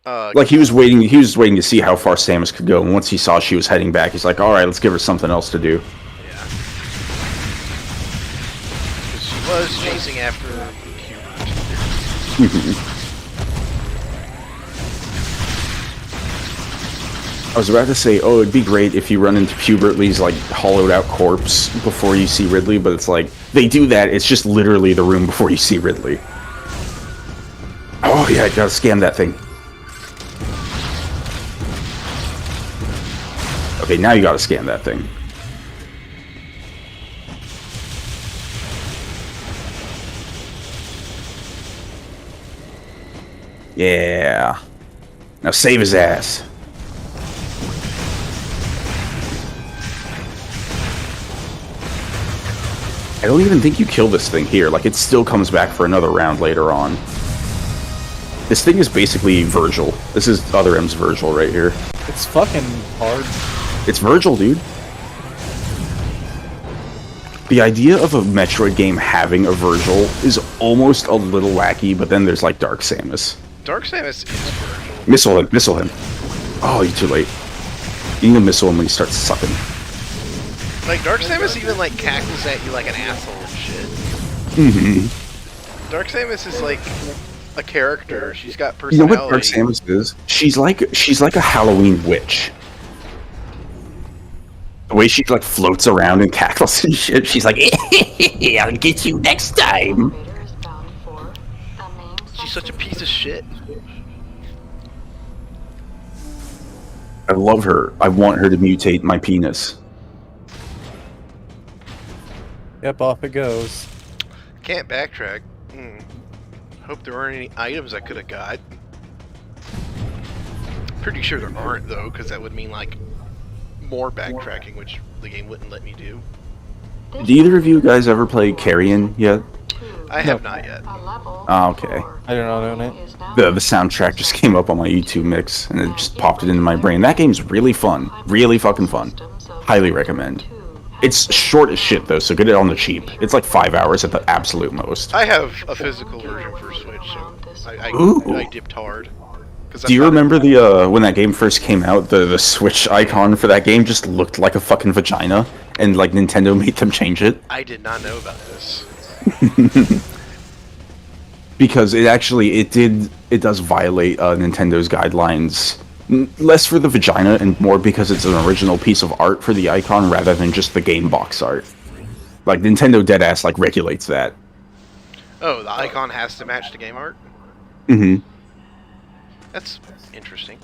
Like he was waiting to see how far Samus could go, and once he saw she was heading back, he's like, all right, let's give her something else to do. Yeah. Because she was chasing after Hubert. I was about to say, oh, it'd be great if you run into Pubertly's, like, hollowed-out corpse before you see Ridley, but it's like, they do that, it's just literally the room before you see Ridley. Oh, yeah, I gotta scan that thing. Okay, now you gotta scan that thing. Yeah. Now save his ass. I don't even think you kill this thing here. Like, it still comes back for another round later on. This thing is basically Virgil. This is Other M's Virgil right here. It's fucking hard. It's Virgil, dude. The idea of a Metroid game having a Virgil is almost a little wacky, but then there's, like, Dark Samus. Dark Samus is Virgil. Missile him. Oh, you're too late. You need to missile him when he starts sucking. Like, Dark Samus even, like, cackles at you like an asshole and shit. Mm-hmm. Dark Samus is, like, a character. She's got You know personality. what Dark Samus is? She's like a Halloween witch. The way she, like, floats around and cackles and shit, she's like, I'll get you next time. She's such a piece of shit. I love her. I want her to mutate my penis. Yep, off it goes. Can't backtrack. Hope there weren't any items I could have got. Pretty sure there aren't, though, because that would mean, like, more backtracking, which the game wouldn't let me do. Did either of you guys ever play Carrion yet? I have not yet. Oh, okay. I don't own it. The soundtrack just came up on my YouTube mix, and it just popped it into my brain. That game's really fun. Really fucking fun. Highly recommend. It's short as shit, though, so get it on the cheap. It's like 5 hours at the absolute most. I have a physical version for Switch, so I dipped hard. Do you remember the when that game first came out, the Switch icon for that game just looked like a fucking vagina, and like Nintendo made them change it? I did not know about this. Because it does violate Nintendo's guidelines. Less for the vagina and more because it's an original piece of art for the icon rather than just the game box art. Like, Nintendo deadass, like, regulates that. Oh, the icon has to match the game art? Mm-hmm. That's interesting.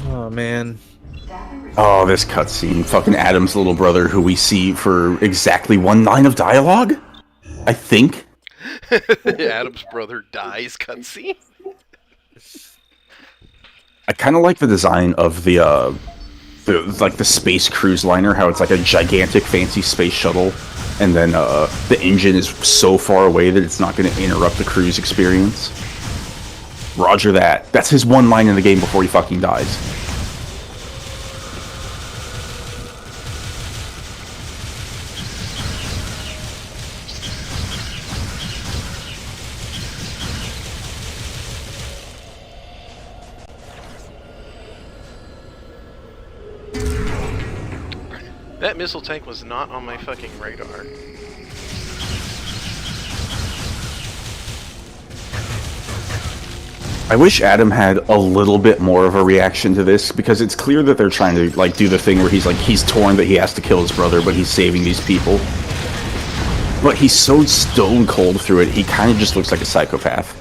Oh, man. Oh, this cutscene. Fucking Adam's little brother, who we see for exactly one line of dialogue? I think? Adam's brother dies cutscene? I kind of like the design of the space cruise liner, how it's like a gigantic fancy space shuttle, and then the engine is so far away that it's not going to interrupt the cruise experience. Roger that. That's his one line in the game before he fucking dies. That missile tank was not on my fucking radar. I wish Adam had a little bit more of a reaction to this, because it's clear that they're trying to, like, do the thing where he's torn that he has to kill his brother, but he's saving these people. But he's so stone cold through it, he kind of just looks like a psychopath.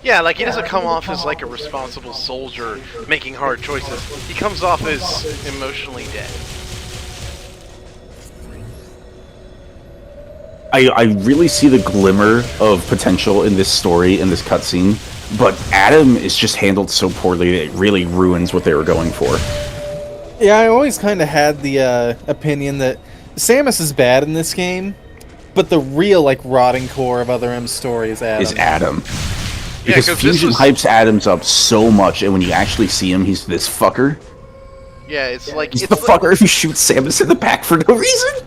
Yeah, like, he doesn't come off as, like, a responsible soldier making hard choices. He comes off as emotionally dead. I really see the glimmer of potential in this story, in this cutscene, but Adam is just handled so poorly that it really ruins what they were going for. Yeah, I always kind of had the opinion that Samus is bad in this game, but the real, like, rotting core of Other M's story is Adam. Because Fusion hypes Adams up so much, and when you actually see him, he's this fucker. Yeah, it's like... He's the fucker who shoots Samus in the back for no reason!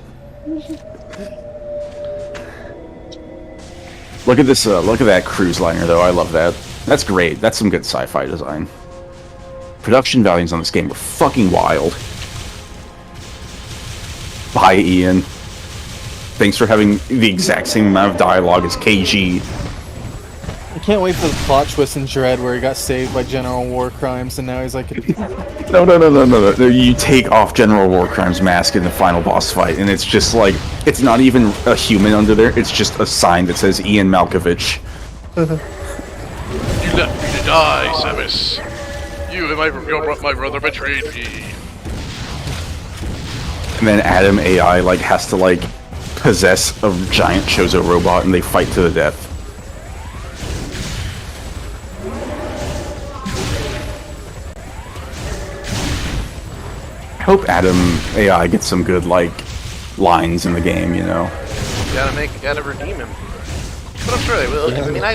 Look at this. Look at that cruise liner, though. I love that. That's great. That's some good sci-fi design. Production values on this game are fucking wild. Bye, Ian. Thanks for having the exact same amount of dialogue as KG. I can't wait for the plot twist in Dread where he got saved by General War Crimes and now he's like... No. You take off General War Crimes' mask in the final boss fight, and it's just like... It's not even a human under there, it's just a sign that says Ian Malkovich. You left me to die, Samus. You and my brother betrayed me. And then Adam AI, like, has to, like, possess a giant Chozo robot, and they fight to the death. I hope Adam AI gets some good, like, lines in the game, you know? Gotta redeem him. But I'm sure they will, 'cause, I mean, I